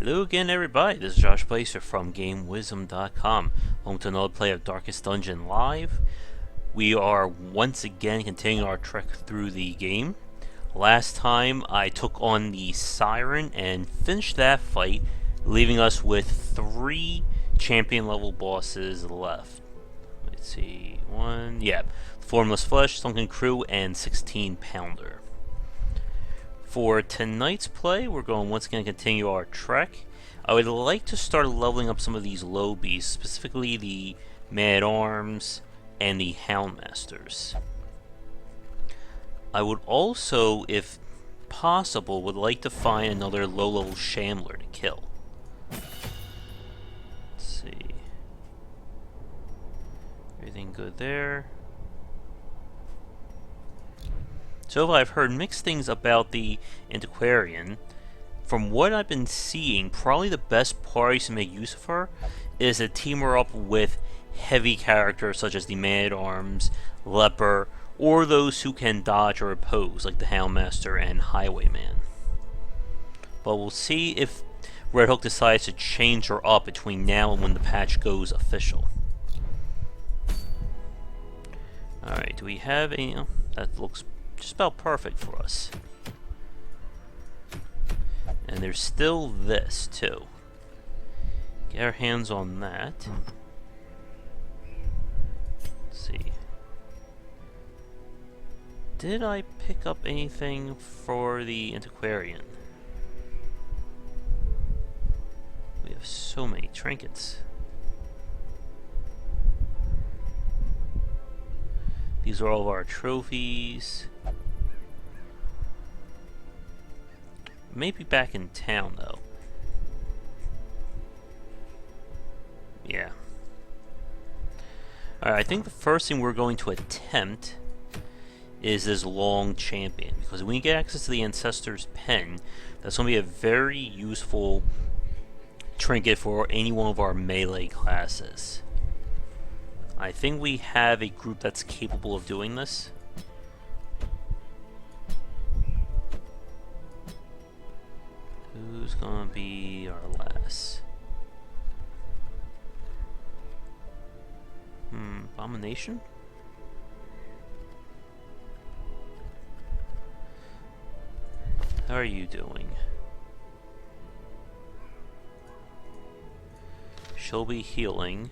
Hello again, everybody. This is Josh Placer from GameWisdom.com, home to another play of Darkest Dungeon Live. We are once again continuing our trek through the game. Last time I took on the Siren and finished that fight, leaving us with 3 champion level bosses left. Let's see, Formless Flesh, Sunken Crew, and 16 Pounder. For tonight's play, we're going once again to continue our trek. I would like to start leveling up some of these low beasts, specifically the Man-at-Arms and the Houndmasters. I would also, if possible, would like to find another low-level Shambler to kill. Let's see. Everything good there. So I've heard mixed things about the Antiquarian. From what I've been seeing, probably the best party to make use of her is to team her up with heavy characters such as the Man-at-Arms, Leper, or those who can dodge or oppose, like the Houndmaster and Highwayman. But we'll see if Red Hook decides to change her up between now and when the patch goes official. Alright, do we have any... Oh, that looks just about perfect for us. And there's still this, too. Get our hands on that. Let's see. Did I pick up anything for the Antiquarian? We have so many trinkets. These are all of our trophies. Maybe back in town, though. Yeah. Alright, I think the first thing we're going to attempt is this long champion. Because when we get access to the Ancestor's Pen, that's going to be a very useful trinket for any one of our melee classes. I think we have a group that's capable of doing this. Who's gonna be our last? Abomination? How are you doing? She'll be healing.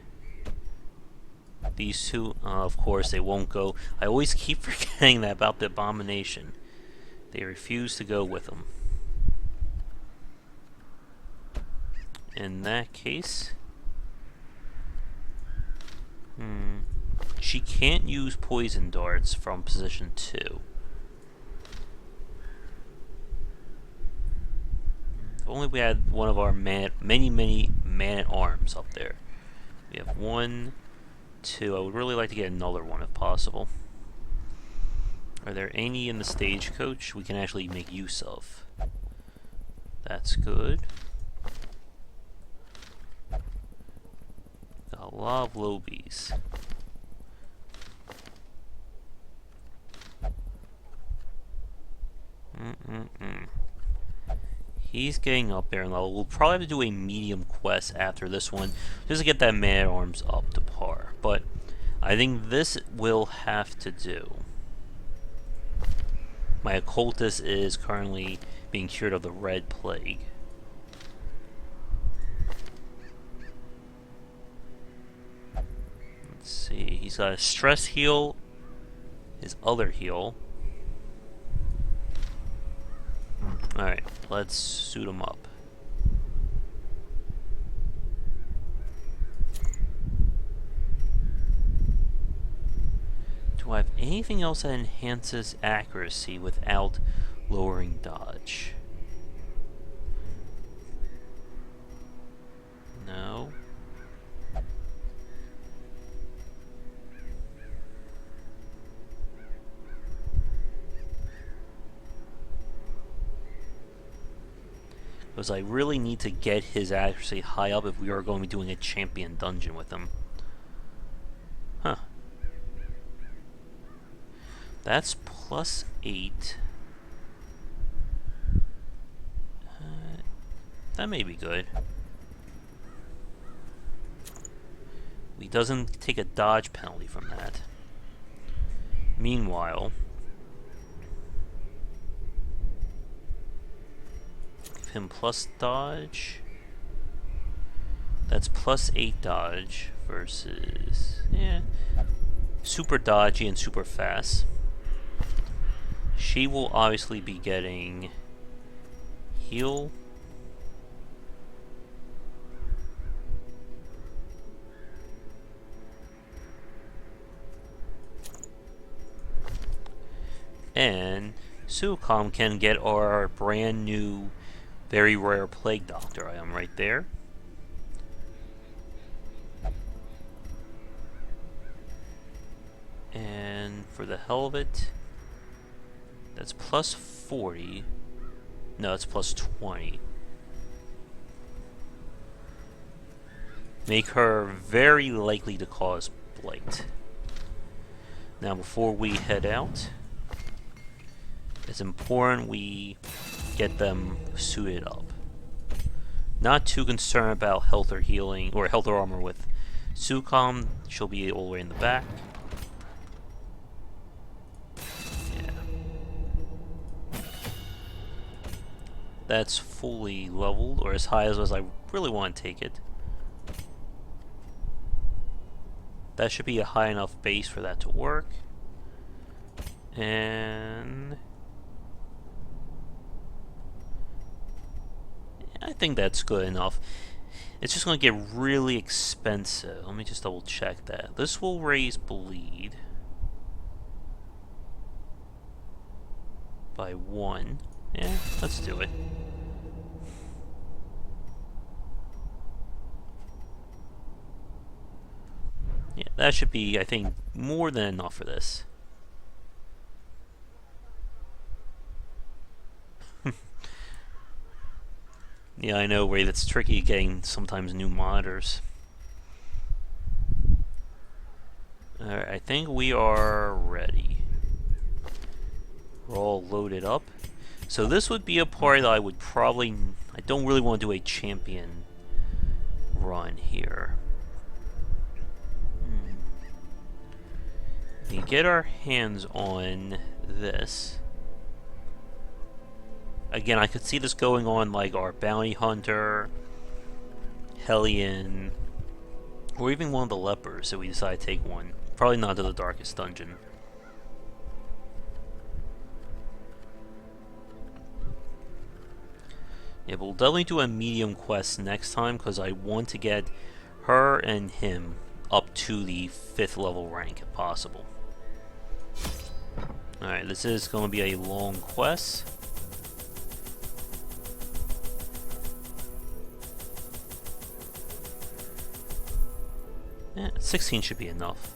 These two, of course, they won't go. I always keep forgetting that about the Abomination. They refuse to go with them. In that case... She can't use poison darts from position 2. If only we had one of our many Man-at-Arms up there. We have 1, 2. I would really like to get another one if possible. Are there any in the stagecoach we can actually make use of? That's good. Got a lot of lobies. He's getting up there in level. We'll probably have to do a medium quest after this one just to get that Man-at-Arms up to par. But I think this will have to do. My occultist is currently being cured of the Red Plague. Let's see. He's got a stress heal, his other heal. Alright, let's suit him up. Do I have anything else that enhances accuracy without lowering dodge? No. Because I really need to get his accuracy high up if we are going to be doing a champion dungeon with him. Huh. That's +8. That may be good. He doesn't take a dodge penalty from that. Meanwhile, give him plus dodge. That's plus 8 dodge versus, yeah, super dodgy and super fast. She will obviously be getting heal. And Suicom can get our brand new, very rare Plague Doctor item right there. And for the hell of it, that's plus 40. No, it's plus 20. Make her very likely to cause blight. Now, before we head out, it's important we get them suited up. Not too concerned about health or healing, or health or armor with Suicom. She'll be all the way in the back. That's fully leveled, or as high as I really want to take it. That should be a high enough base for that to work. And I think that's good enough. It's just going to get really expensive. Let me just double check that. This will raise bleed by 1. Yeah, let's do it. Yeah, that should be, I think, more than enough for this. Yeah, I know, Ray, that's tricky getting sometimes new monitors. Alright, I think we are ready. We're all loaded up. So this would be a part that I would probably... I don't really want to do a champion run here. We get our hands on this. Again, I could see this going on like our Bounty Hunter, Hellion, or even one of the Lepers if we decide to take one. Probably not to the Darkest Dungeon. Yeah, but we'll definitely do a medium quest next time because I want to get her and him up to the 5th level rank if possible. Alright, this is going to be a long quest. Yeah, 16 should be enough.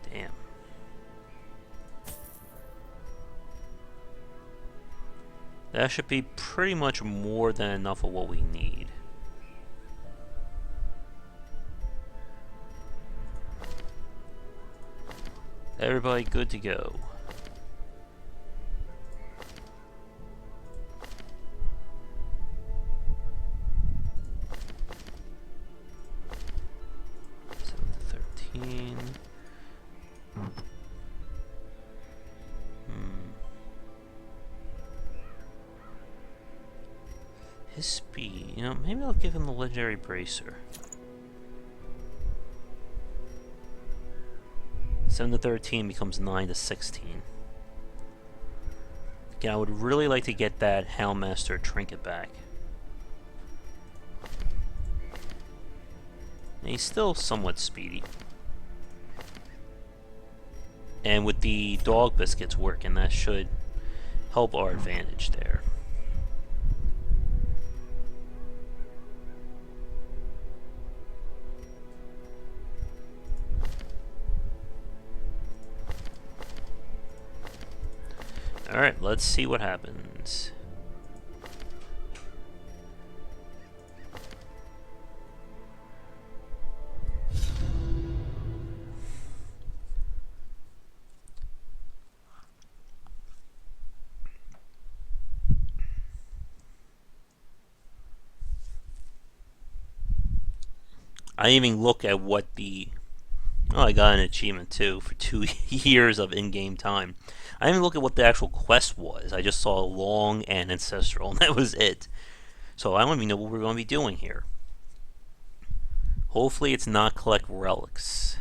Damn. That should be pretty much more than enough of what we need. Everybody good to go. His speed, you know, maybe I'll give him the legendary bracer. 7 to 13 becomes 9 to 16. Again, I would really like to get that Houndmaster trinket back. And he's still somewhat speedy. And with the dog biscuits working, that should help our advantage there. Alright, let's see what happens. I didn't even look at what the... Oh, I got an achievement too for 2 years of in-game time. I didn't even look at what the actual quest was. I just saw long and ancestral, and that was it. So I don't even know what we're going to be doing here. Hopefully it's not collect relics.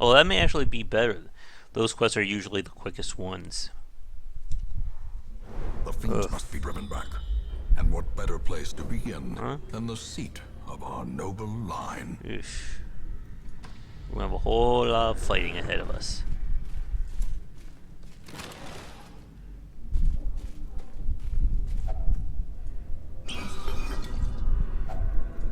Oh, that may actually be better. Those quests are usually the quickest ones. The fiends must be driven back. And what better place to begin than the seat of our noble line? Oof. We're going to have a whole lot of fighting ahead of us.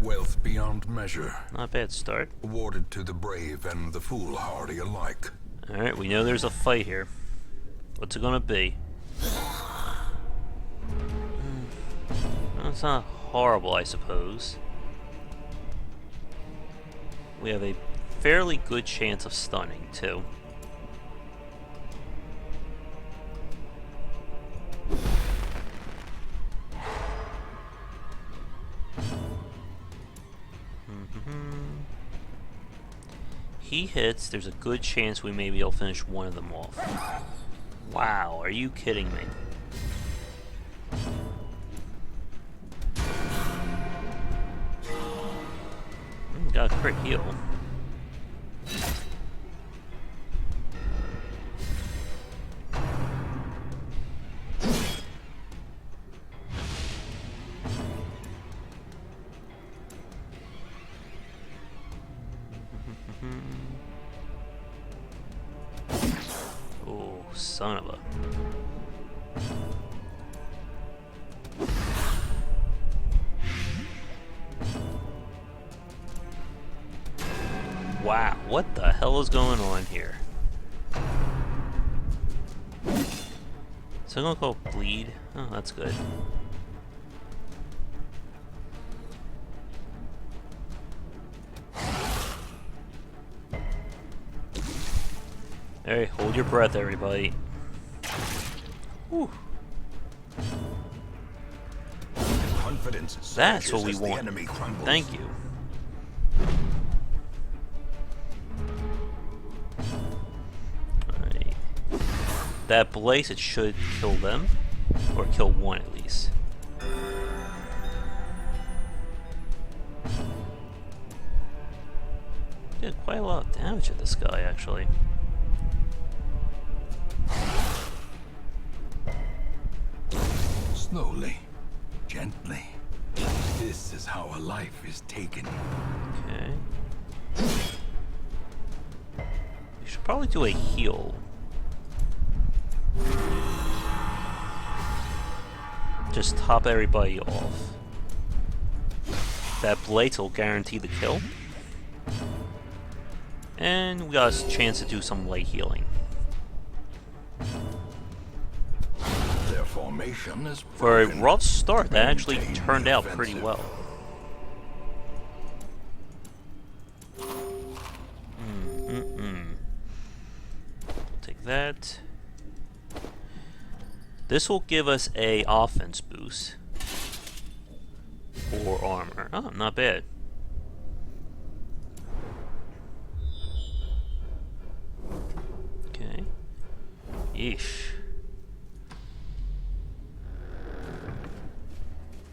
Wealth beyond measure. Not a bad start. Awarded to the brave and the foolhardy alike. Alright, we know there's a fight here. What's it gonna be? Well, it's not horrible, I suppose. We have a fairly good chance of stunning, too. He hits, there's a good chance we may be able to finish one of them off. Wow, are you kidding me? Got a crit heal. Oh, son of a... Wow, what the hell is going on here? So I'm gonna go bleed. Oh, that's good. Alright, hold your breath, everybody. Whew. Confidence. That's what we want. Thank you. Alright. That blaze, it should kill them. Or kill one at least. Did quite a lot of damage at this guy, actually. Slowly, gently. This is how a life is taken. Okay. We should probably do a heal. Just top everybody off. That blade will guarantee the kill. And we got a chance to do some light healing. Their formation is For a rough start, that actually turned out pretty well. Take that. This will give us a offense boost. Or armor. Oh, not bad. Okay. Yeesh.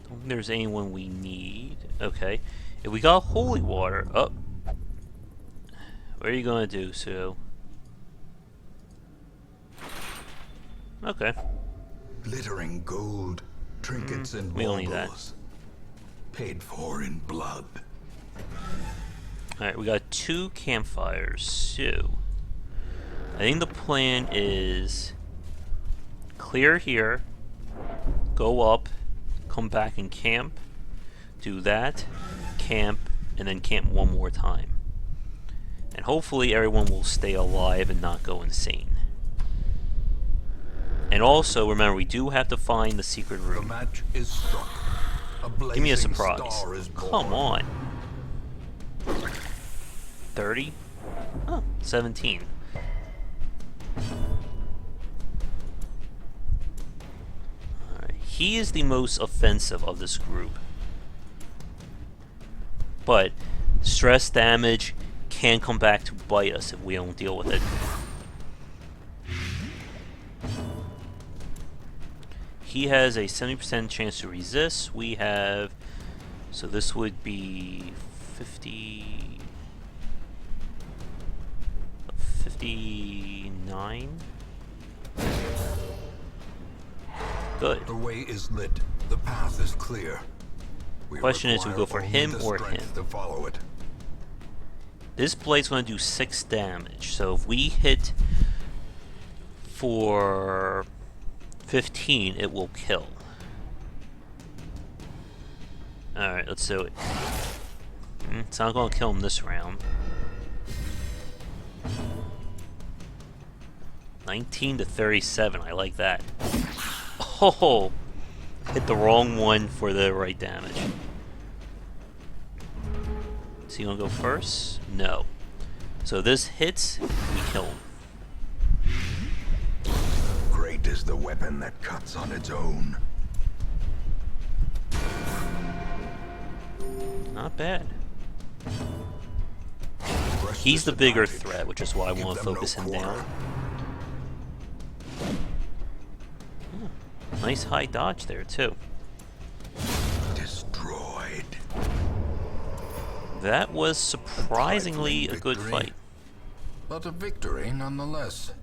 Don't think there's anyone we need. Okay. If we got holy water, what are you gonna do, Sue? Okay. glittering gold, trinkets and we don't need that. baubles. Paid for in blood. Alright, we got 2 campfires, so I think the plan is clear here, go up, come back and camp, do that, camp, and then camp one more time. And hopefully everyone will stay alive and not go insane. And also, remember, we do have to find the secret The room. match is struck. Give me a blazing surprise. star is Come born. on. 30? Oh, 17. Alright, he is the most offensive of this group. But Stress damage can come back to bite us if we don't deal with it. He has a 70% chance to resist. We have... So this would be 59? Good. The way is lit. The path is clear. Question is, we go for him or him? To follow it. This blade's going to do 6 damage. So if we hit for 15, it will kill. Alright, let's do it. It's not going to kill him this round. 19 to 37, I like that. Oh! Hit the wrong one for the right damage. Is he gonna go first? No. So this hits, we kill him. Great is the weapon that cuts on its own. Not bad. He's the bigger threat, which is why I want to focus him down. Nice high dodge there, too. Destroyed. That was surprisingly a good fight. But a victory nonetheless.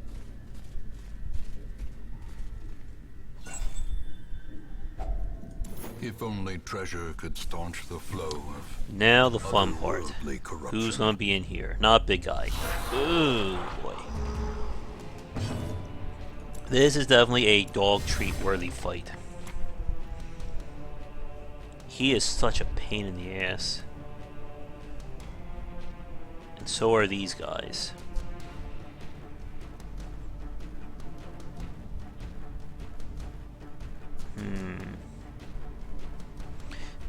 If only treasure could staunch the flow of... Now the fun part. otherworldly corruption. Who's gonna be in here? Not big guy. Ooh, boy. This is definitely a dog treat worthy fight. He is such a pain in the ass. And so are these guys.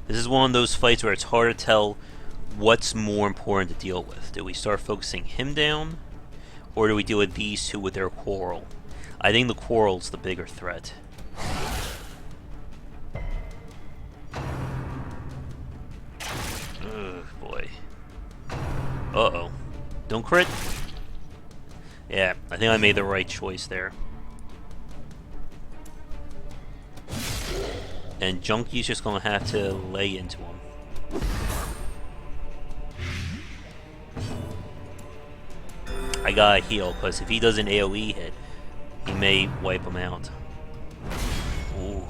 This is one of those fights where it's hard to tell what's more important to deal with. Do we start focusing him down? Or do we deal with these two with their quarrel? I think the quarrel's the bigger threat. Ugh, boy. Uh-oh. Don't crit? Yeah, I think I made the right choice there. And Junkie's just gonna have to lay into him. I gotta heal, because if he does an AoE hit, he may wipe him out. Ooh.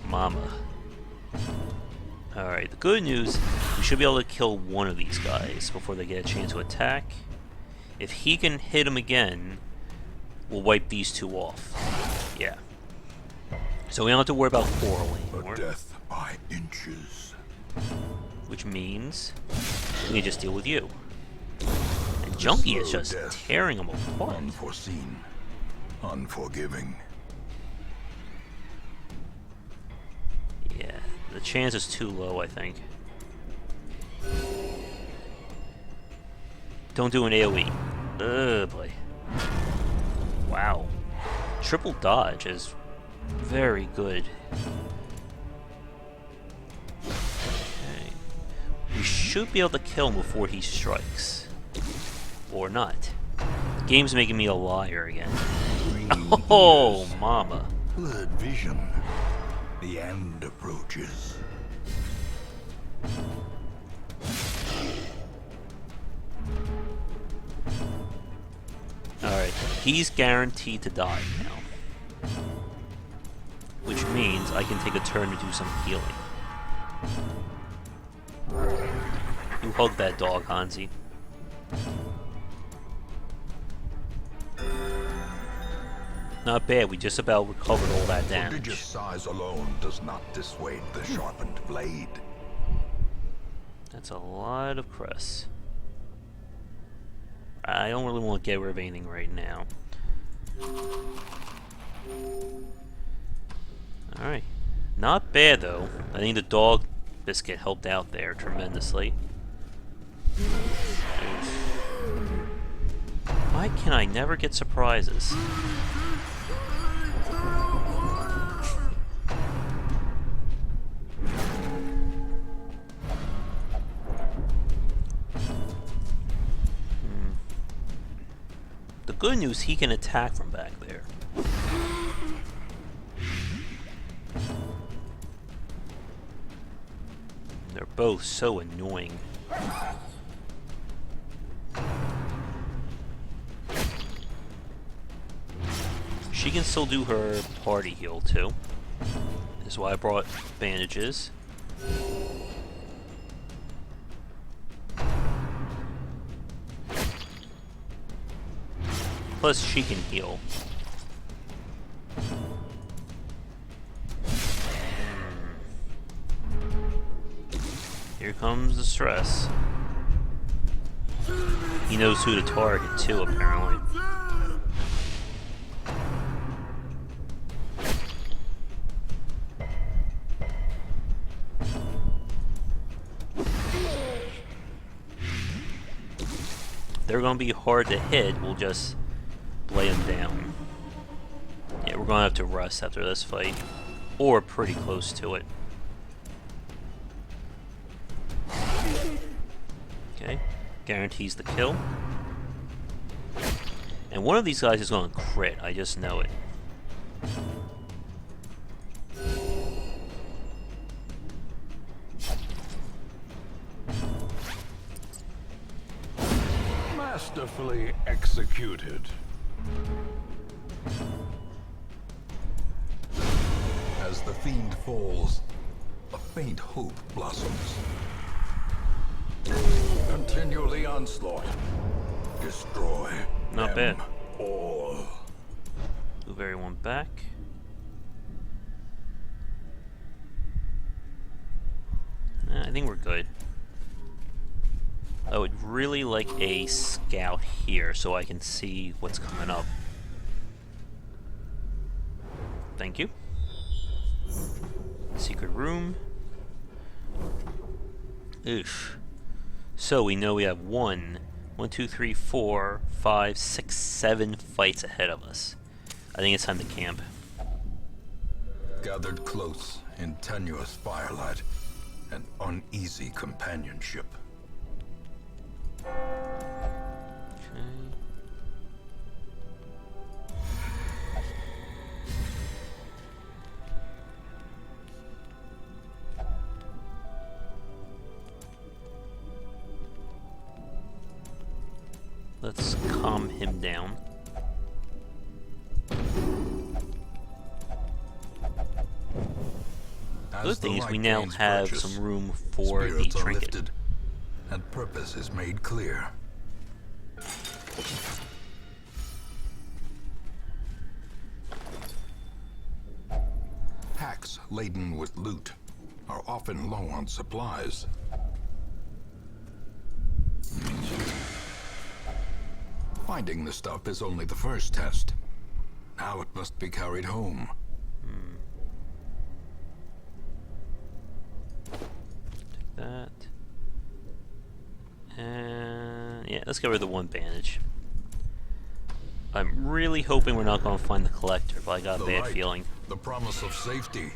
Mama. Alright, the good news, we should be able to kill one of these guys before they get a chance to attack. If he can hit him again, we'll wipe these two off. Yeah. So we don't have to worry about quarrel anymore. A death by inches. Which means we can just deal with you. And Junkie is just tearing him apart. Unforeseen. Unforgiving. Yeah, the chance is too low, I think. Don't do an AoE. Ugh, boy. Wow. Triple dodge is very good. Okay. We should be able to kill him before he strikes. Or not. The game's making me a liar again. Oh, mama. Blurred vision. The end approaches. Alright, he's guaranteed to die now. Which means I can take a turn to do some healing. You hug that dog, Hansi. Not bad, we just about recovered all that damage. Prodigious size alone does not dissuade the sharpened blade. That's a lot of cress. I don't really want to get rid of anything right now. Alright. Not bad, though. I think the dog biscuit helped out there tremendously. Why can I never get surprises? good news, he can attack from back there. They're both so annoying. She can still do her party heal too. This is why I brought bandages. Plus she can heal. Here comes the stress. He knows who to target too, apparently. They're gonna be hard to hit, we'll just lay them down. Yeah, we're gonna have to rest after this fight. Or pretty close to it. Okay, guarantees the kill. And one of these guys is gonna crit, I just know it. Masterfully executed. As the fiend falls, a faint hope blossoms. Continue the onslaught. Destroy Not them bad. all. Move everyone back. I think we're good. I would really like a scout here so I can see what's coming up. Thank you. Secret room. Oof. So we know we have 1, 2, 3, 4, 5, 6, 7 fights ahead of us. I think it's time to camp. Gathered close in tenuous firelight and uneasy companionship. Let's calm him down. Good thing is we now have some room for the trinket. Lifted, and purpose is made clear. Packs laden with loot are often low on supplies. Finding the stuff is only the first test. Now it must be carried home. Take that. And yeah, let's get rid of the one bandage. I'm really hoping we're not going to find the collector, but I got a bad feeling. The promise of safety.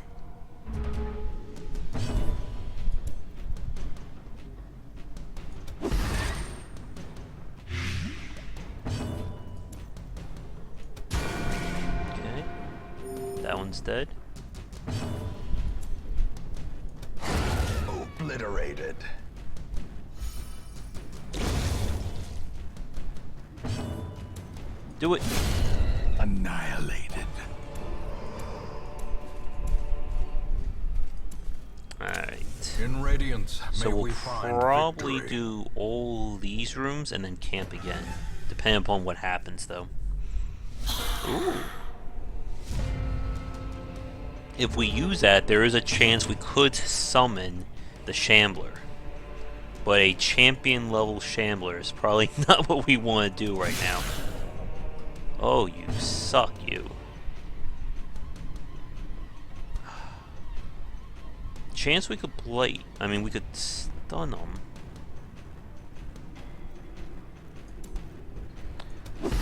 Okay. That one's dead. Obliterated. Do it. Annihilated. Alright. In radiance, So may we'll we find probably victory. do all these rooms and then camp again. Depending upon what happens, though. Ooh. If we use that, there is a chance we could summon the Shambler. But a champion level Shambler is probably not what we want to do right now. Oh, you suck, you. Chance we could blight. I mean, we could stun them.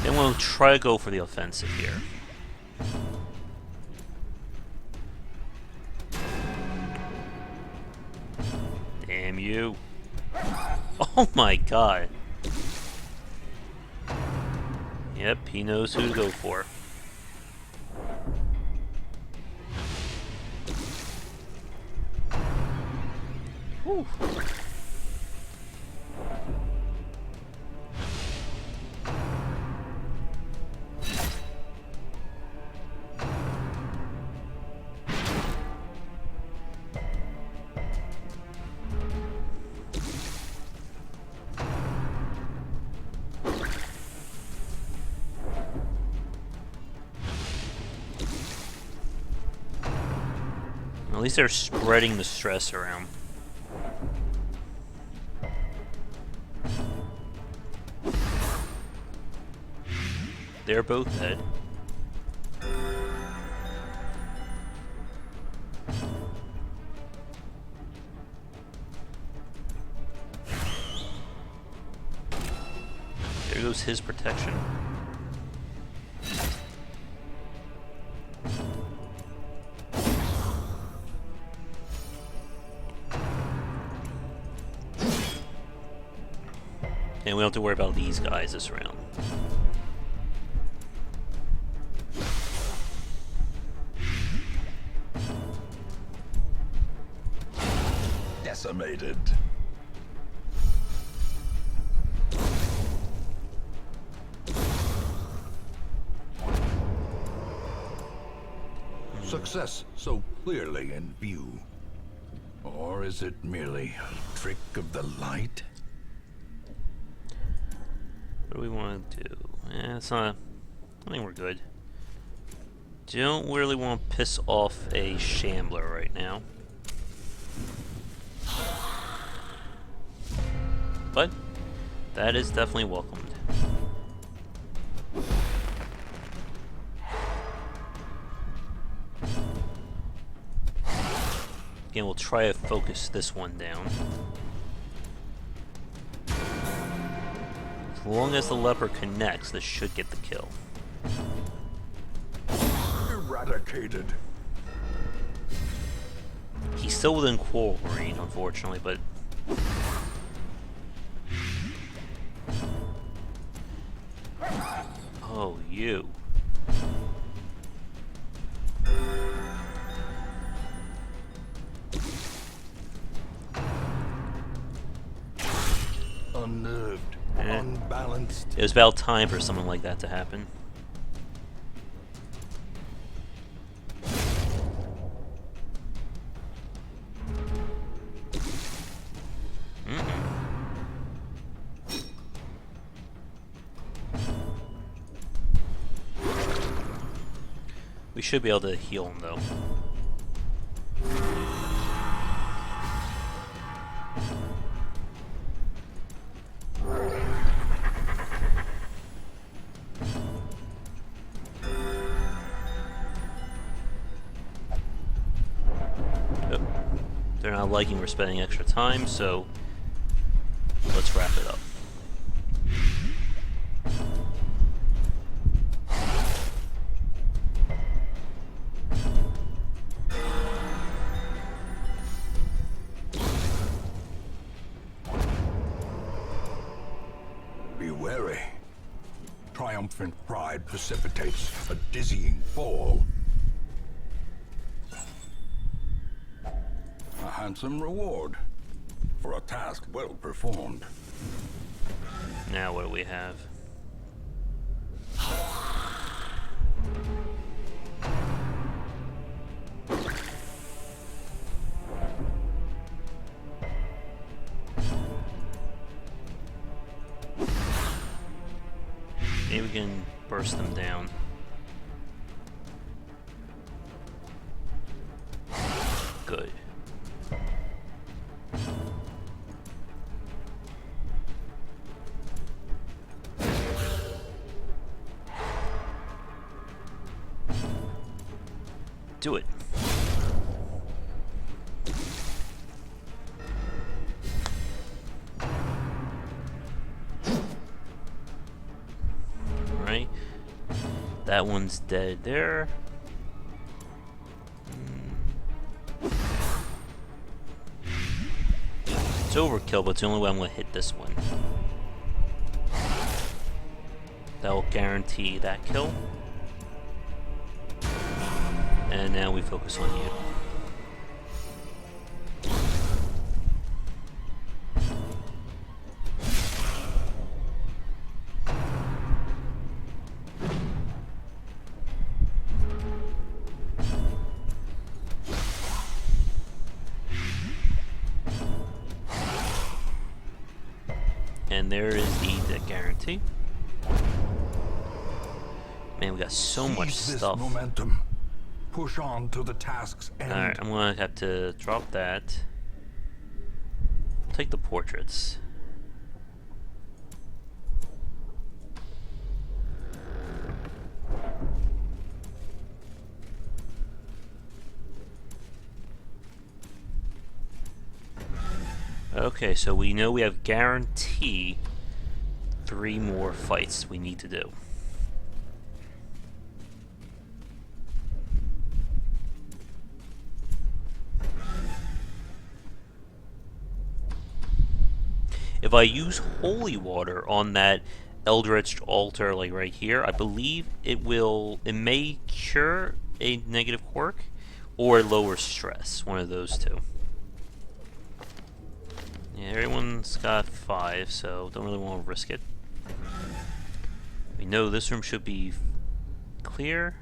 Then we'll try to go for the offensive here. Damn you. Oh my god. Yep, he knows who to go for. Whew. At least they're spreading the stress around. They're both dead. There goes his protection. And we don't have to worry about these guys this round. Decimated. Success so clearly in view. Or is it merely a trick of the light? What do we want to do? It's not. I think we're good. Don't really want to piss off a shambler right now. But that is definitely welcomed. Again, we'll try to focus this one down. As long as the leper connects, this should get the kill. Eradicated. He's still within quarrel range, unfortunately, but oh, you. Unnerved, unbalanced. It was about time for something like that to happen. We should be able to heal him, though. Oh. They're not liking we're spending extra time, so let's wrap it up. Be wary. Triumphant pride precipitates a dizzying fall. A handsome reward for a task well performed. Now what do we have? Maybe we can burst them down. Good. Do it. Alright. That one's dead there. It's overkill, but it's the only way I'm going to hit this one. That will guarantee that kill. And now we focus on you. And there is the guarantee. Man, we got so much Seize stuff. this momentum. Push on to the task's end. Alright, I'm gonna have to drop that. Take the portraits. Okay, so we know we have guarantee 3 more fights we need to do. If I use holy water on that eldritch altar, like right here, I believe it may cure a negative quirk or lower stress, one of those two. Yeah, everyone's got 5, so don't really want to risk it. We know this room should be clear,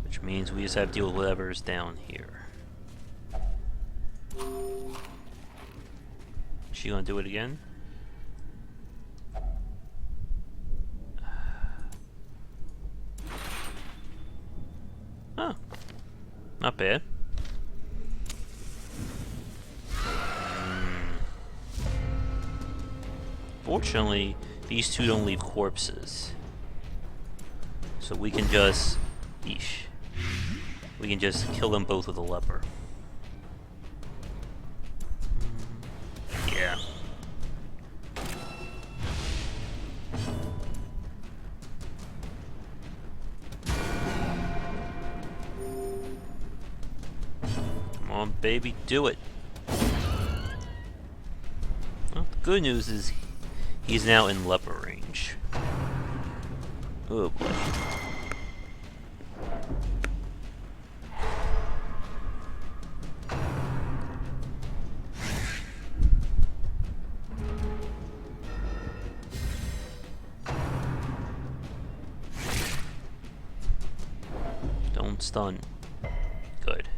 which means we just have to deal with whatever's down here. She gonna do it again? Oh, not bad. Fortunately, these two don't leave corpses, so we can just, we can just kill them both with a leper. Yeah. Come on, baby, do it. Well, the good news is he's now in leper range. Oh boy. Don't stun. Good.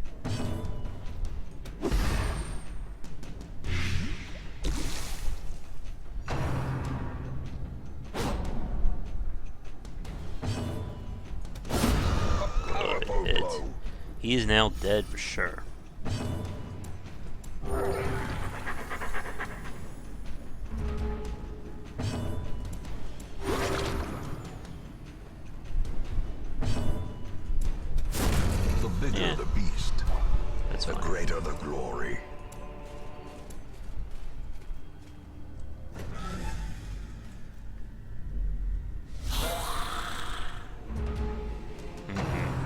He is now dead for sure. The bigger the beast, That's the fine. greater the glory.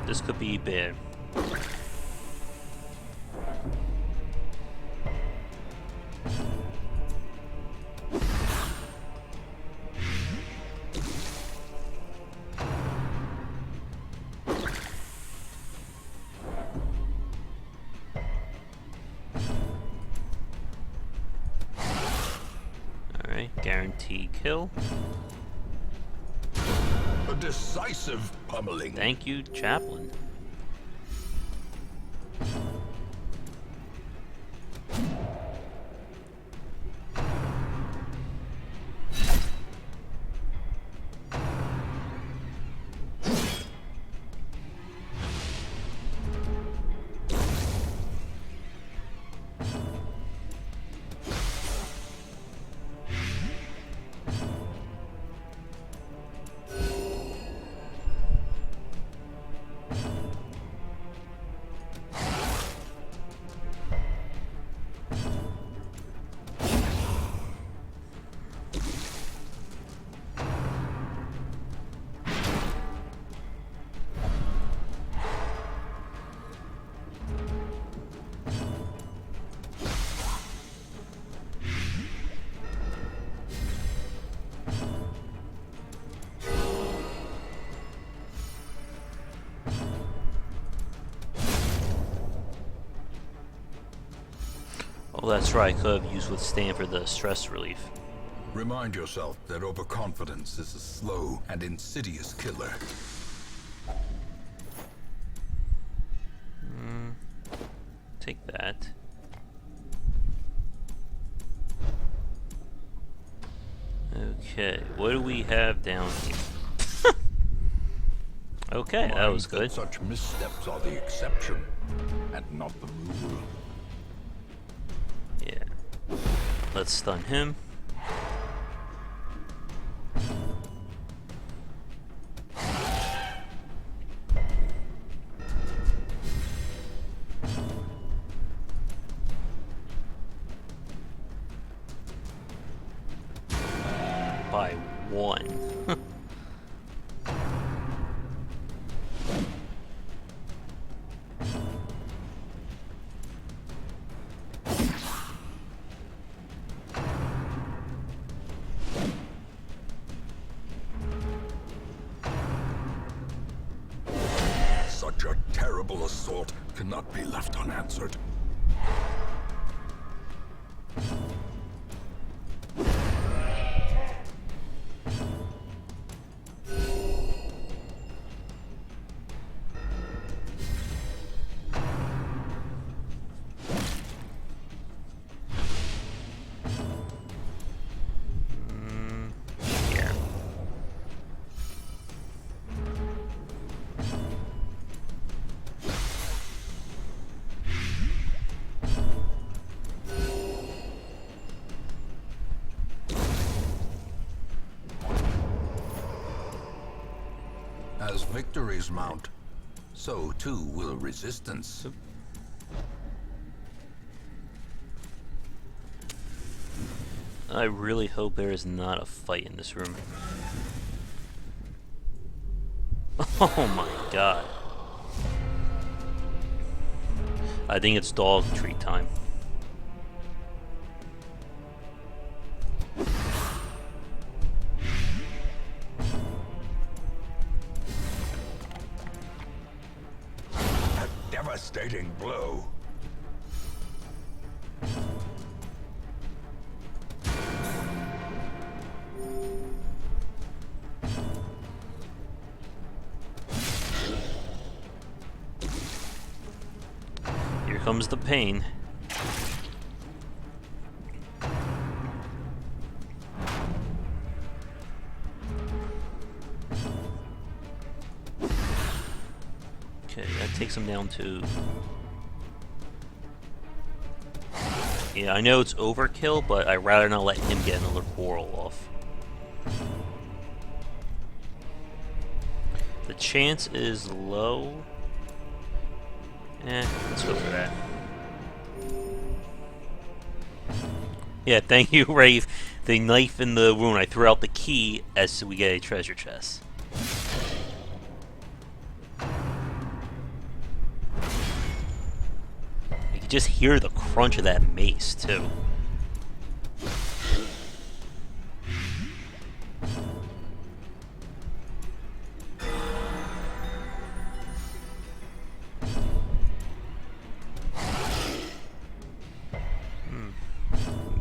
This could be bad. Alright, guaranteed kill. A decisive pummeling. Thank you, Chaplain. Oh, that's right. I could have used withstand for the stress relief. Remind yourself that overconfidence is a slow and insidious killer. Take that. Okay, what do we have down here? Okay, that was good. Such missteps are the exception, and not the rule. Yeah. Let's stun him. By one. Such a terrible assault cannot be left unanswered. Yeah. As victories mount, so too will resistance. I really hope there is not a fight in this room. Oh my god. I think it's dog treat time. A devastating blow. Here comes the pain. Okay, that takes him down to... Yeah, I know it's overkill, but I'd rather not let him get another portal off. The chance is low. Let's go for that. Yeah, thank you, Rafe. The knife in the wound. I threw out the key as we get a treasure chest. You can just hear the crunch of that mace, too.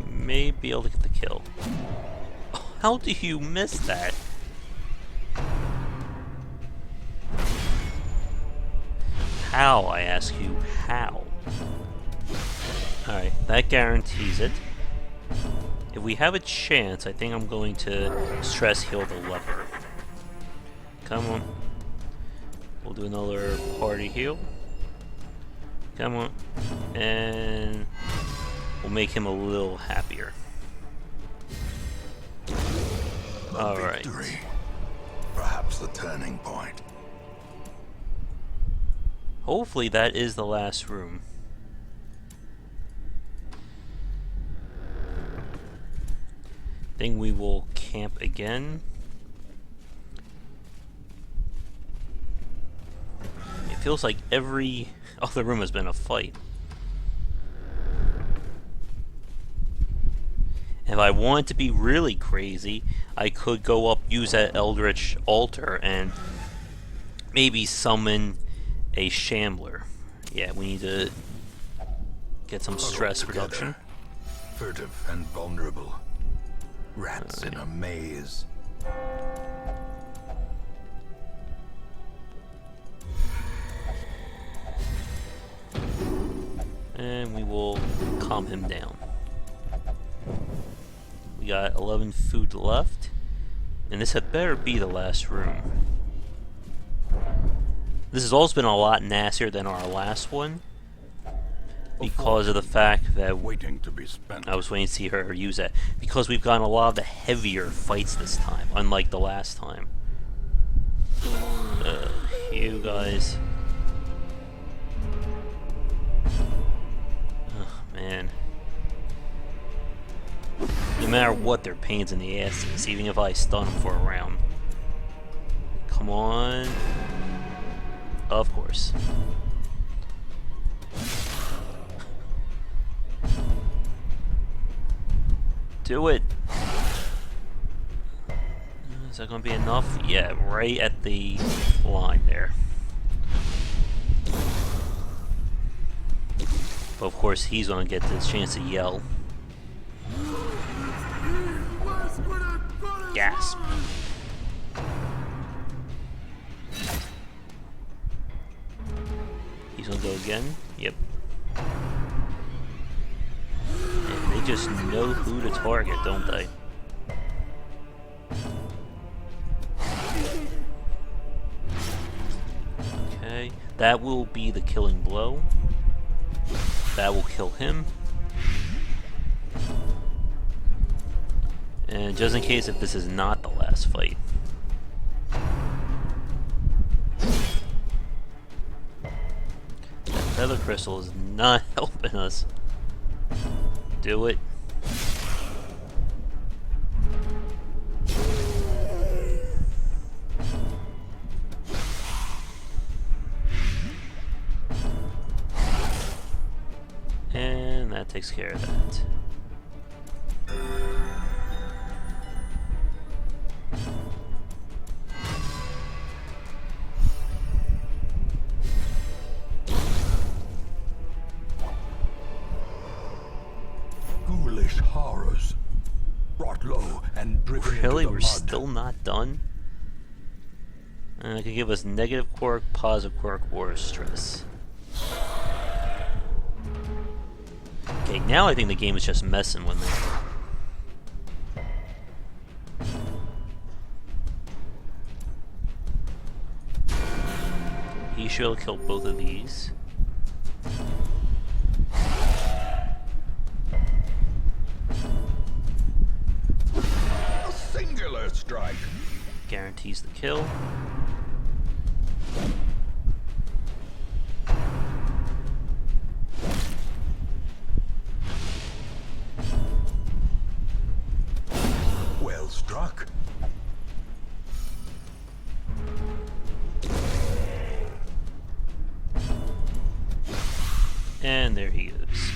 May be able to get the kill. Oh, how do you miss that? How, I ask you, how? Alright, that guarantees it. If we have a chance, I think I'm going to stress heal the leper. Come on. We'll do another party heal. Come on. And we'll make him a little happier. Alright. Victory. Perhaps the turning point. Hopefully that is the last room. Then we will camp again. It feels like every other room has been a fight. If I want to be really crazy, I could go up, use that Eldritch Altar, and maybe summon a Shambler. Yeah, we need to get some stress reduction. furtive and vulnerable. Rats in a maze. And we will calm him down. We got 11 food left. And this had better be the last room. This has also been a lot nastier than our last one. Because of the fact that Waiting to be spent. I was waiting to see her use that. Because we've gotten a lot of the heavier fights this time, unlike the last time. You guys. Oh, man. No matter what, they're pains in the asses, even if I stun them for a round. Come on. Of course. Do it! Is that gonna be enough? Yeah, right at the line there. But of course, he's gonna get this chance to yell. Gasp. He's gonna go again? Yep. And they just know who to target, don't they? Okay, that will be the killing blow. That will kill him. And just in case if this is not the last fight. That feather crystal is not helping us. Do it. And that takes care of that. Ghoulish horrors. Brought low and driven Really? into the We're mud. still not done? It could give us negative quirk, positive quirk, or stress. Okay, now I think the game is just messing with me. He should have killed both of these. A singular strike. Guarantees the kill. Well struck. And there he goes.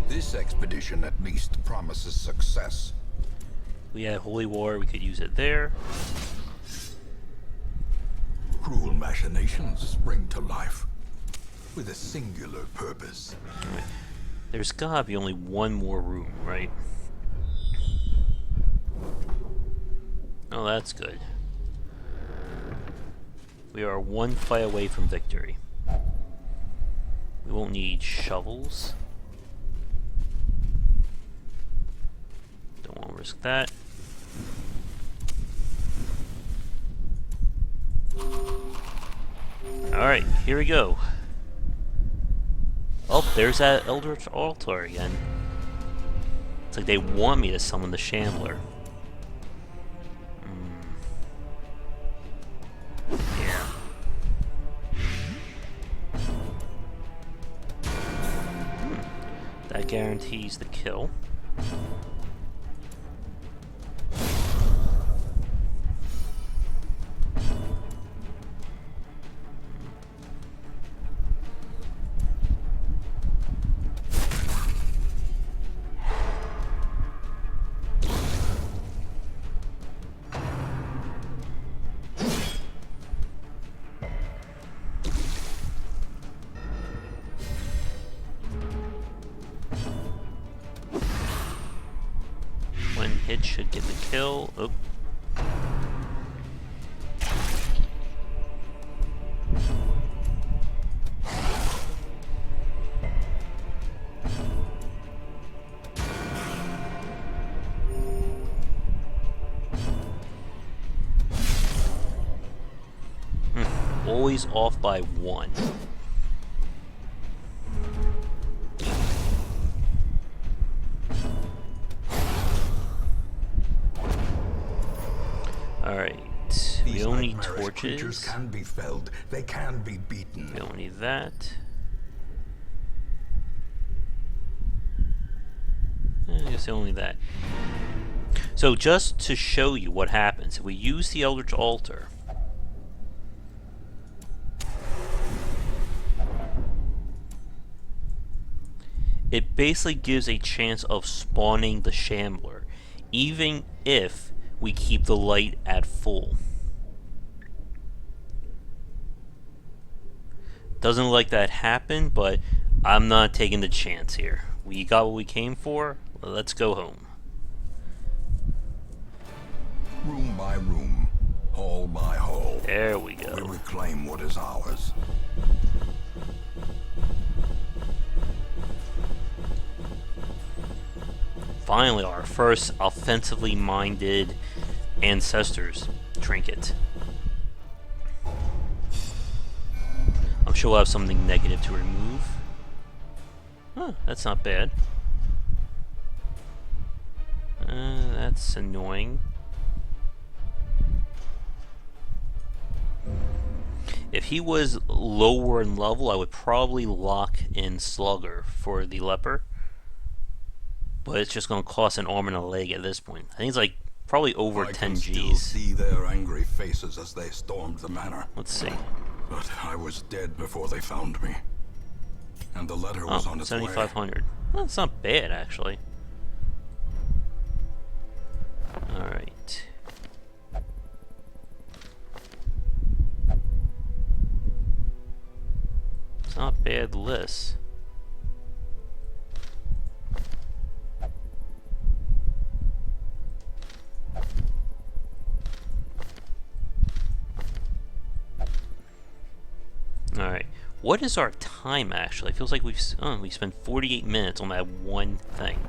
This expedition at least promises success. We had Holy War, we could use it there. Cruel machinations spring to life with a singular purpose. There's gotta be only one more room, right? Oh, that's good. We are one fight away from victory. We won't need shovels. Don't want to risk that. Alright, here we go. Oh, there's that Eldritch Altar again. It's like they want me to summon the Shambler. Yeah. That guarantees the kill. should get the kill. Oh. Always off by 1. Alright. We don't need torches. Creatures can be felled. They can be beaten. We don't need that. I guess only that. So just to show you what happens, if we use the Eldritch Altar, it basically gives a chance of spawning the Shambler, even if we keep the light at full. Doesn't look like that happened, but I'm not taking the chance here. We got what we came for. Let's go home. Room by room, hall by hall. There we go. We reclaim what is ours. Finally, our first offensively minded ancestors trinket. I'm sure we'll have something negative to remove. Huh, that's not bad. That's annoying. If he was lower in level, I would probably lock in Slugger for the leper. But it's just going to cost an arm and a leg at this point. I think it's like probably over 10 Gs. I can still see their angry faces as they stormed the manor. Let's see. But I was dead before they found me. And the letter was on its way. 7,500. Well, that's not bad, actually. Alright. It's not a bad list. Alright, what is our time actually? It feels like we spent 48 minutes on that one thing.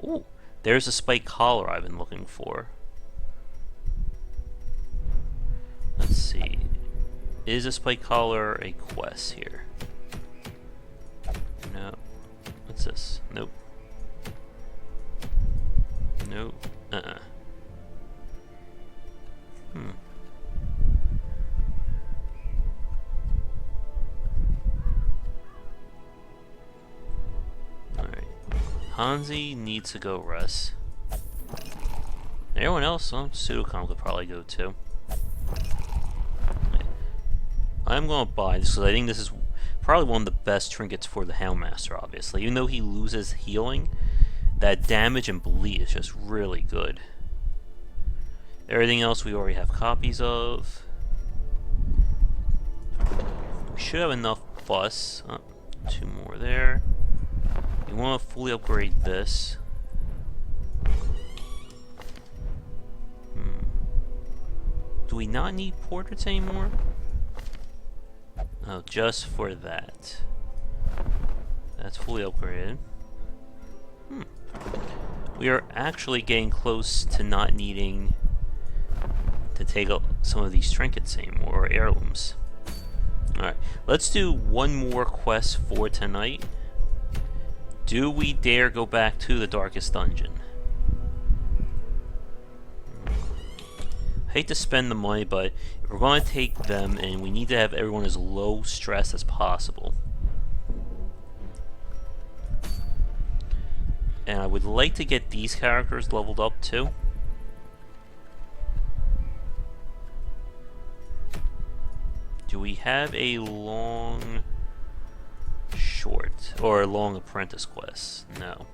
Ooh, there's a spike collar I've been looking for. Let's see. Is a spike collar a quest here? No. What's this? Nope. Nope. Alright. Hansi needs to go rest. Everyone else, well, Pseudocom could probably go too. I'm going to buy this because I think this is probably one of the best trinkets for the Houndmaster, obviously. Even though he loses healing, that damage and bleed is just really good. Everything else we already have copies of. We should have enough bus. Oh, 2 more there. We want to fully upgrade this. Do we not need portraits anymore? Oh, just for that. That's fully upgraded. We are actually getting close to not needing to take up some of these trinkets anymore, or heirlooms. Alright, let's do one more quest for tonight. Do we dare go back to the darkest dungeon? I hate to spend the money, but if we're going to take them, and we need to have everyone as low stress as possible. And I would like to get these characters leveled up too. Do we have a long short or long apprentice quest? No.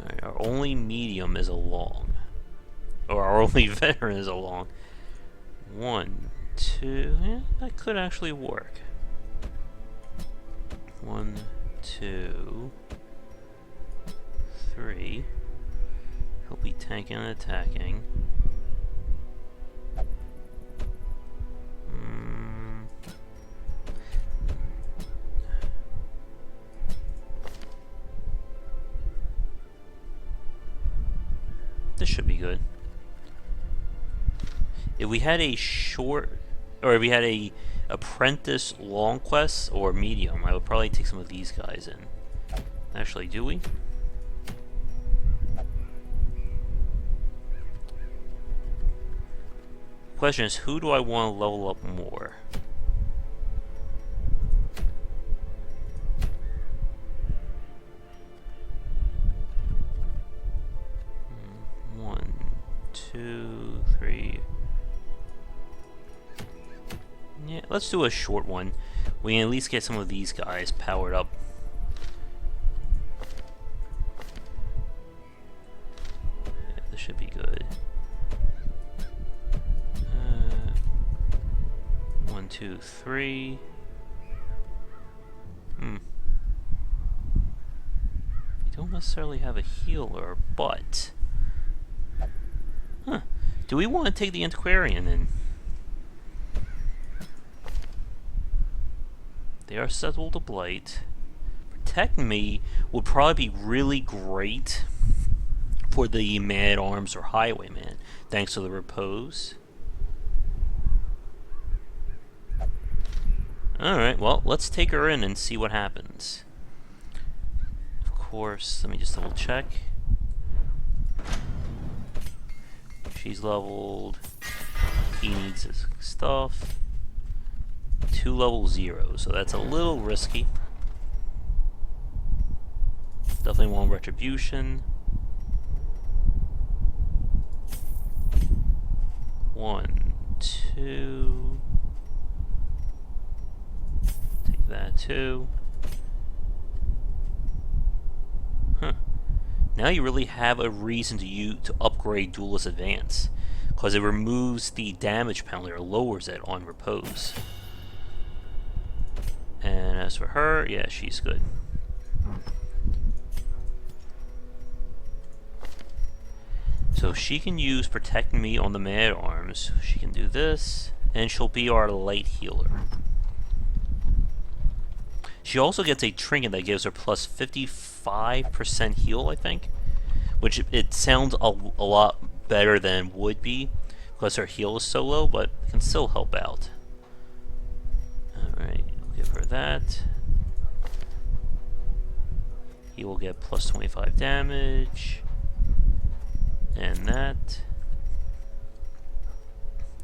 Alright, our only medium is a long. Or our only veteran is a long. 1, 2. Yeah, that could actually work. 1, 2, 3. He'll be tanking and attacking. This should be good. If we had a short, or if we had a apprentice long quest or medium, I would probably take some of these guys in. Actually, do we? Question is, who do I want to level up more? One, 2, 3. Yeah, let's do a short one. We can at least get some of these guys powered up. Yeah, this should be good. 1, 2, 3. We don't necessarily have a healer, but... Huh. Do we want to take the Antiquarian in? They are susceptible to Blight. Protect Me would probably be really great for the Man-at-Arms or Highwayman, thanks to the Repose. Alright, well, let's take her in and see what happens. Of course, let me just double check. She's leveled. He needs his stuff. 2 level 0, so that's a little risky. Definitely want Retribution. 1, 2. Take that too. Huh. Now you really have a reason to upgrade Duelist Advance, because it removes the damage penalty or lowers it on Repose. And as for her, yeah, she's good. So she can use Protect Me on the Man-at-Arms. She can do this, and she'll be our light healer. She also gets a trinket that gives her plus 55% heal, I think. Which it sounds a lot better than would be, because her heal is so low, but it can still help out. Alright, we'll give her that. He will get plus 25 damage. And that.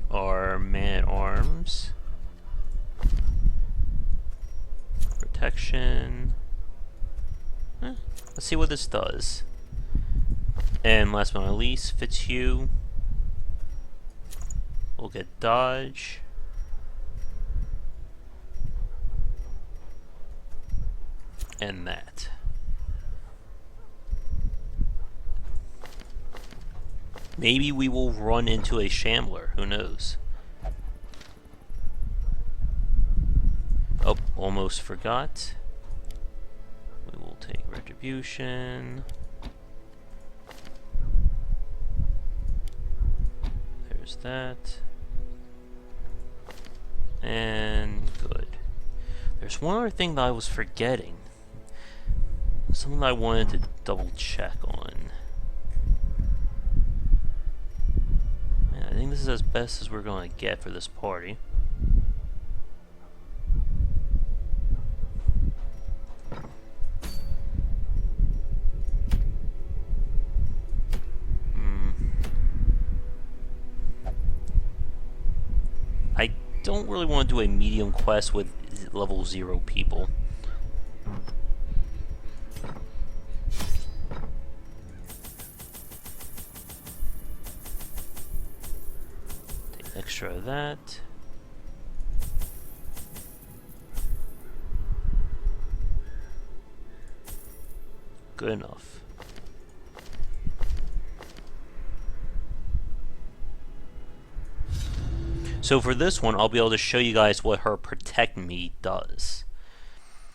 Our Man-at-Arms. Protection. Let's see what this does. And last but not least, Fitzhugh. We'll get dodge. And that. Maybe we will run into a Shambler, who knows? Oh, almost forgot. We will take Retribution. There's that. And good. There's one other thing that I was forgetting. Something that I wanted to double check on. Man, I think this is as best as we're going to get for this party. I don't really want to do a medium quest with level 0 people. Take extra of that. Good enough. So for this one, I'll be able to show you guys what her Protect Me does.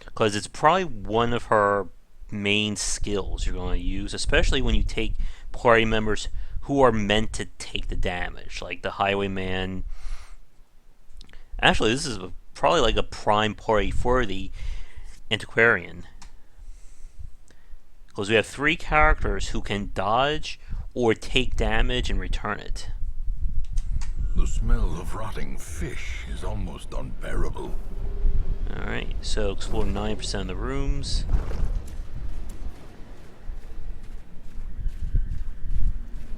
Because it's probably one of her main skills you're going to use, especially when you take party members who are meant to take the damage, like the Highwayman. Actually, this is probably like a prime party for the Antiquarian. Because we have 3 characters who can dodge or take damage and return it. The smell of rotting fish is almost unbearable. Alright, so explore 9% of the rooms.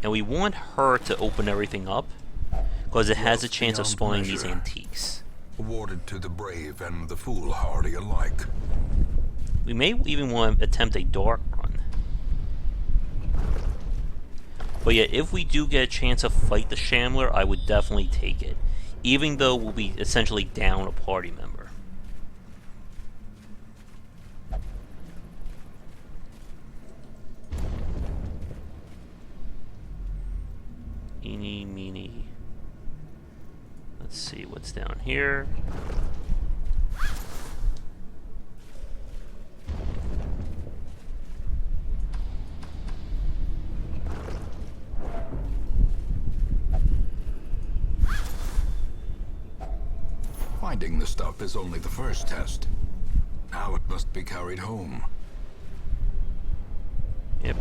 And we want her to open everything up, because it has a chance of spawning these antiques. Awarded to the brave and the foolhardy alike. We may even want to attempt a dark run. But yeah, if we do get a chance to fight the Shambler, I would definitely take it. Even though we'll be essentially down a party member. Eeny, meeny. Let's see what's down here. Finding the stuff is only the first test. Now it must be carried home. Yep,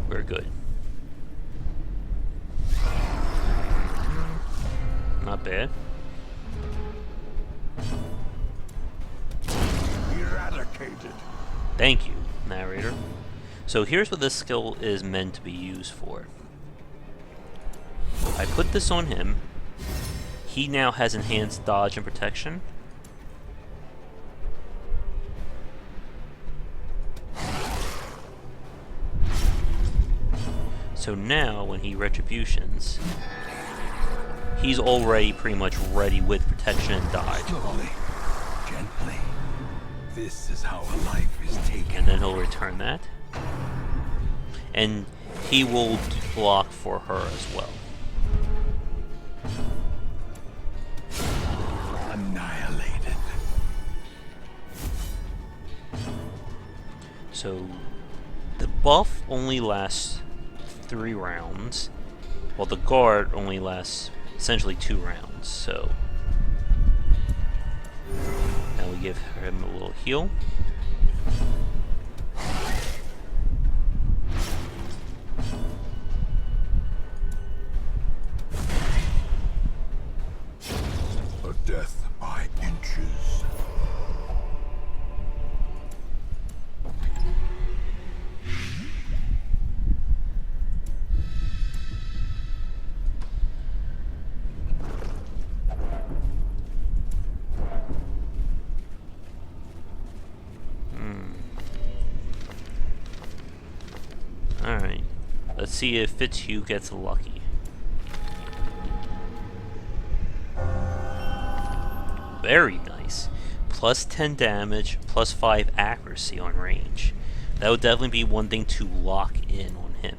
we're good. Not bad. Eradicated. Thank you, narrator. So here's what this skill is meant to be used for. I put this on him. He now has enhanced dodge and protection. So now, when he retributions, he's already pretty much ready with protection and dodge. Slowly, gently. This is how a life is taken. And then he'll return that. And he will block for her as well. Annihilated. So the buff only lasts 3 rounds, while the guard only lasts essentially 2 rounds. So now we give him a little heal. A death by inches. Alright. Let's see if Fitzhugh gets lucky. Very nice. Plus 10 damage, plus 5 accuracy on range. That would definitely be one thing to lock in on him.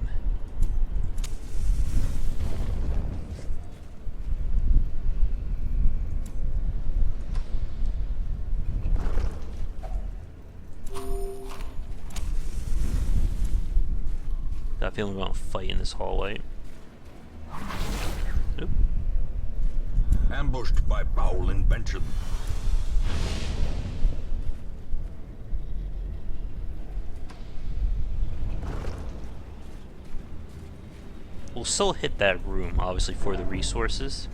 Got a feeling we're gonna fight in this hallway. Nope. Ambushed by foul invention. We'll still hit that room, obviously, for the resources.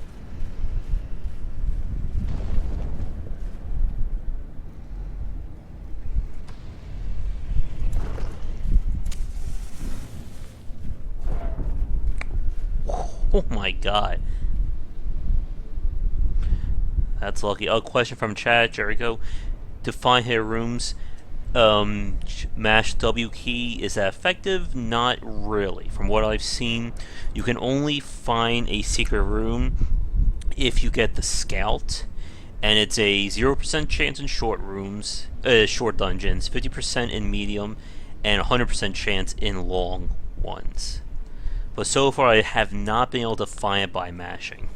Oh my god. That's lucky. A question from Chad Jericho. To find hidden rooms, mash W key, is that effective? Not really. From what I've seen, you can only find a secret room if you get the scout, and it's a 0% chance in short rooms, short dungeons, 50% in medium, and 100% chance in long ones. But so far, I have not been able to find it by mashing.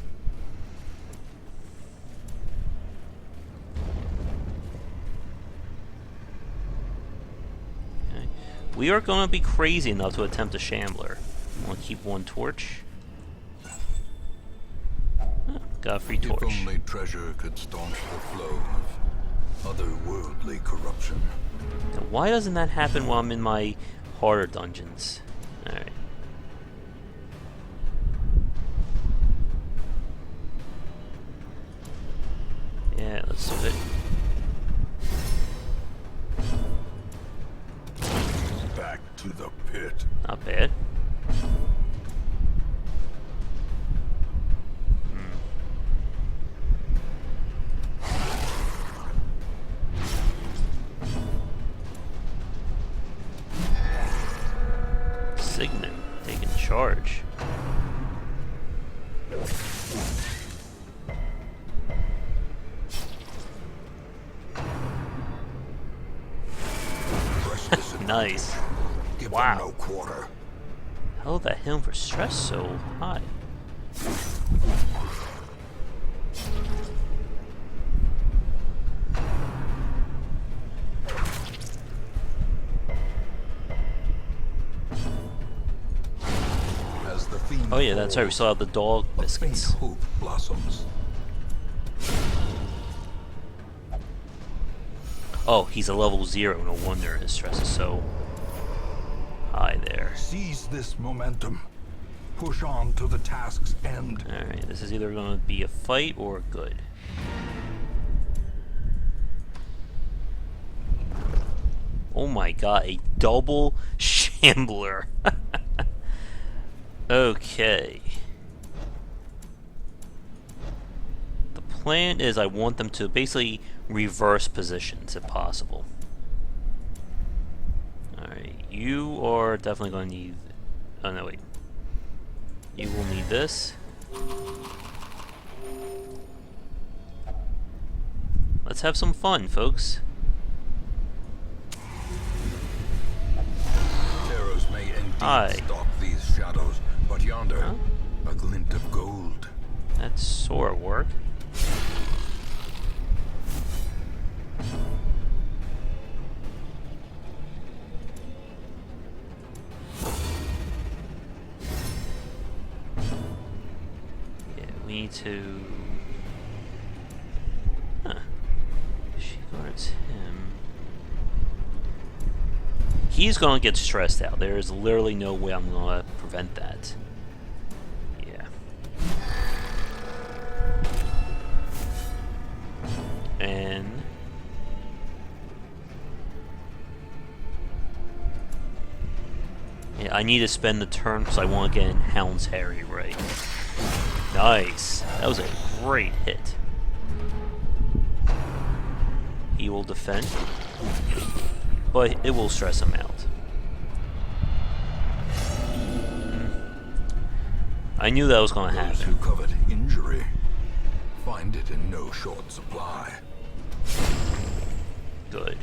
We are going to be crazy enough to attempt a Shambler. I want to keep one torch. Oh, got a free torch. If only treasure could staunch the flow of otherworldly corruption. Now, why doesn't that happen while I'm in my harder dungeons? Alright. Yeah, let's do it. Back to the pit. Not bad. Signet taking charge. Nice. Give Wow. them no quarter. How that him for stress so high? As the fiend Oh yeah, that's right. We still have the dog a faint biscuits. hope blossoms. Oh, he's a level 0. No wonder his stress is so high there. Seize this momentum. Push on to the task's end. Alright, this is either going to be a fight or good. Oh my god, a double Shambler. Okay. The plan is I want them to basically reverse positions if possible. Alright, you are definitely going to need... Oh no, wait. You will need this. Let's have some fun, folks. Terrors may indeed Hi. stalk these shadows, but yonder, Huh? a glint of gold. That sort of work. Yeah, we need to... Huh. She guards him. He's gonna get stressed out. There is literally no way I'm gonna prevent that. Yeah. And... yeah, I need to spend the turn because I want to get in Hound's Harry right. Nice. That was a great hit. He will defend, but it will stress him out. I knew that was going to Those happen. who covet injury find it in no short supply. Good.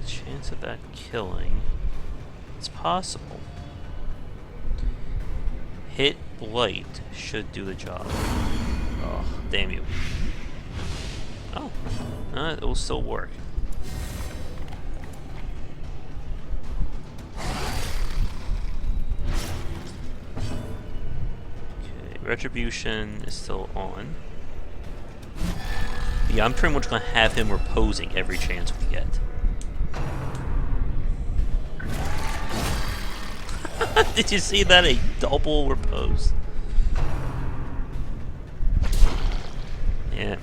Chance of that killing. It's possible. Hit Blight should do the job. Oh, damn you. Oh, it will still work. Okay, Retribution is still on. Yeah, I'm pretty much going to have him reposing every chance we get. Did you see that? A double repose. Yeah.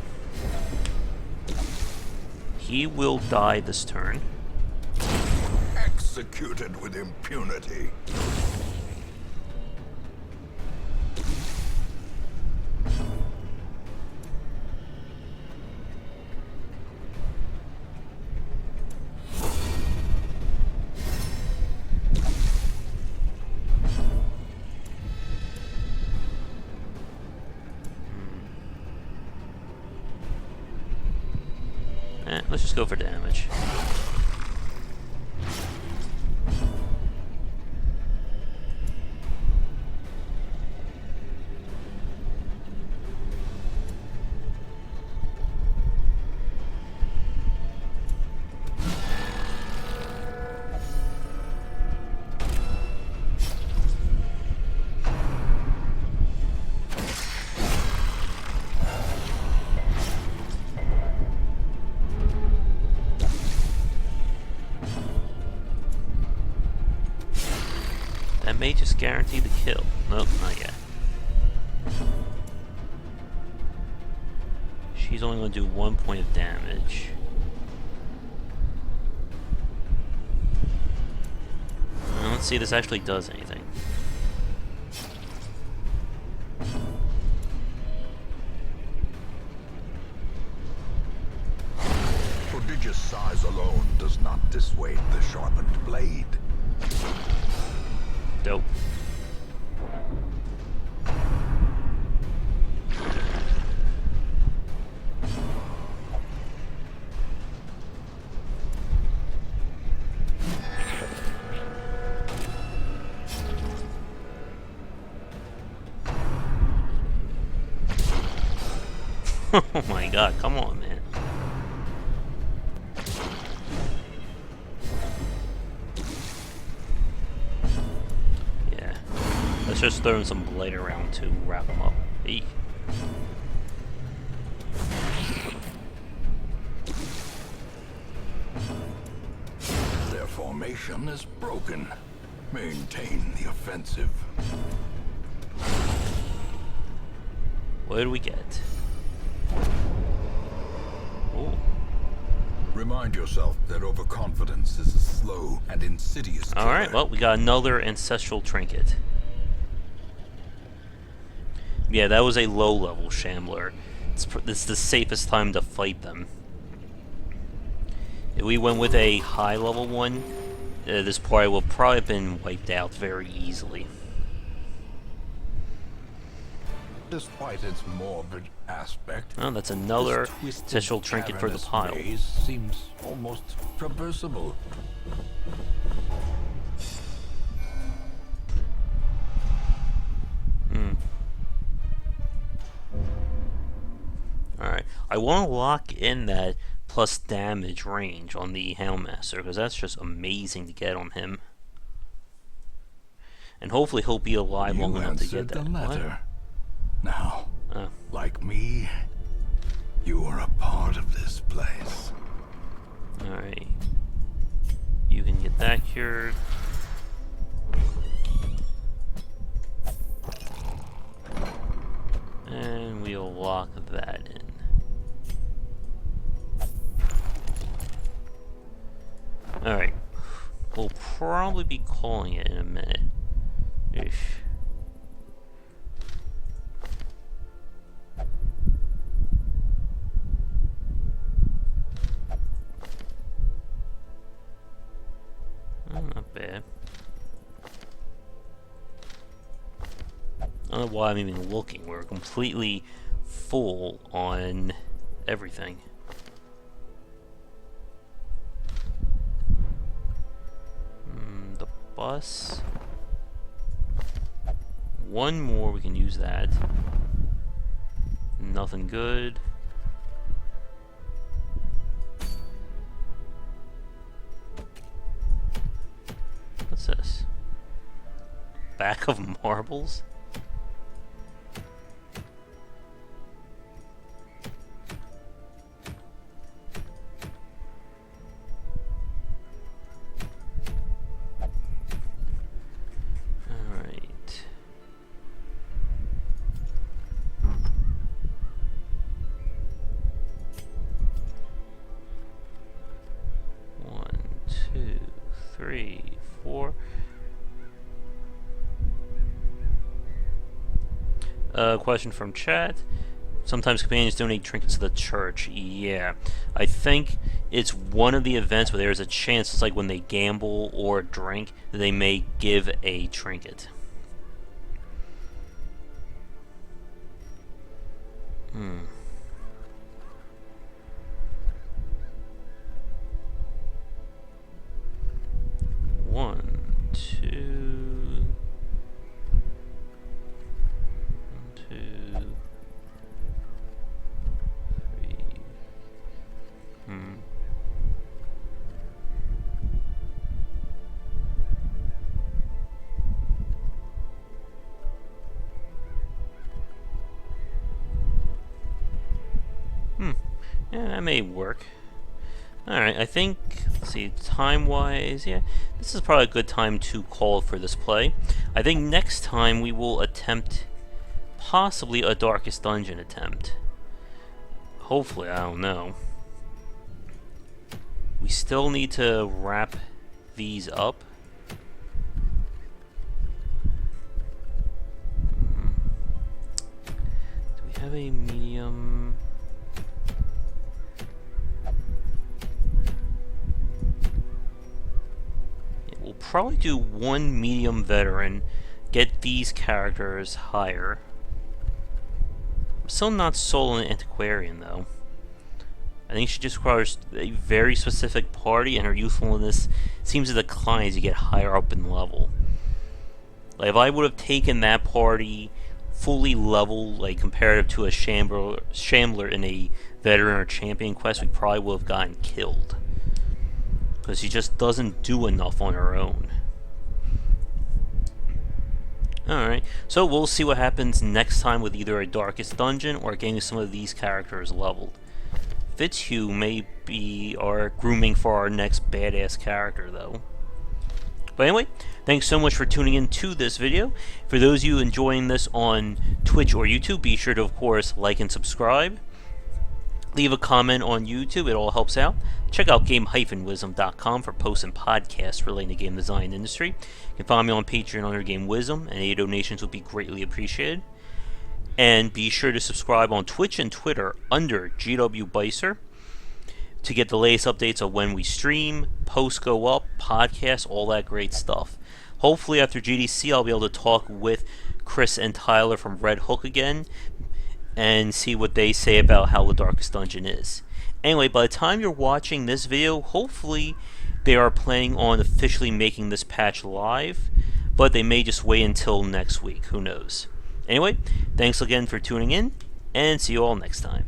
He will die this turn. Executed with impunity. Let's just go for damage. That may just guarantee the kill. Nope, not yet. She's only going to do 1 point of damage. Let's see if this actually does anything. Prodigious size alone does not dissuade the sharpened blade. Dope. Oh my god, come on, man. Yeah. Let's just throw some blade around to wrap them up. Eek. Their formation is broken. Maintain the offensive. What did we get? Oh. Remind yourself that overconfidence is a slow and insidious killer. Alright, well, we got another ancestral trinket. Yeah, that was a low-level Shambler. It's the safest time to fight them. If we went with a high-level one, this party will probably have been wiped out very easily. Despite its morbid aspect, Oh, that's another ancestral trinket for the pile. Seems almost traversable. Alright, I want to lock in that plus damage range on the Houndmaster, because that's just amazing to get on him. And hopefully he'll be alive long enough to get that. The letter. Now, Oh. like me, you are a part of this place. Alright. You can get that cured. And we'll lock that in. Alright. We'll probably be calling it in a minute. Ish. Oh, not bad. I don't know why I'm even looking. We're completely full on everything. The bus. One more, we can use that. Nothing good. What's this? Back of marbles? Alright. One, two, three, four. Question from chat. Sometimes companions donate trinkets to the church. Yeah. I think it's one of the events where there's a chance, it's like when they gamble or drink, that they may give a trinket. One, two, three. Yeah, that may work. Alright, I think, let's see, time-wise, yeah, this is probably a good time to call for this play. I think next time we will attempt possibly a Darkest Dungeon attempt. Hopefully, I don't know. We still need to wrap these up. Do we have a medium? Yeah, we'll probably do one medium veteran, get these characters higher. I'm still not sold on an antiquarian though. I think she just requires a very specific party, and her usefulness seems to decline as you get higher up in level. Like, if I would have taken that party fully level, like comparative to a shambler in a veteran or champion quest, we probably would have gotten killed. Because she just doesn't do enough on her own. Alright, so we'll see what happens next time with either a Darkest Dungeon or getting some of these characters leveled. Fitzhugh may be our grooming for our next badass character, though. But anyway, thanks so much for tuning in to this video. For those of you enjoying this on Twitch or YouTube, be sure to, of course, like and subscribe. Leave a comment on YouTube, it all helps out. Check out game-wisdom.com for posts and podcasts relating to the game design industry. You can find me on Patreon under Game Wisdom, and any donations would be greatly appreciated. And be sure to subscribe on Twitch and Twitter under GW Bicer to get the latest updates of when we stream, posts go up, podcasts, all that great stuff. Hopefully after GDC I'll be able to talk with Chris and Tyler from Red Hook again and see what they say about how the Darkest Dungeon is. Anyway, by the time you're watching this video, hopefully they are planning on officially making this patch live, but they may just wait until next week, who knows. Anyway, thanks again for tuning in, and see you all next time.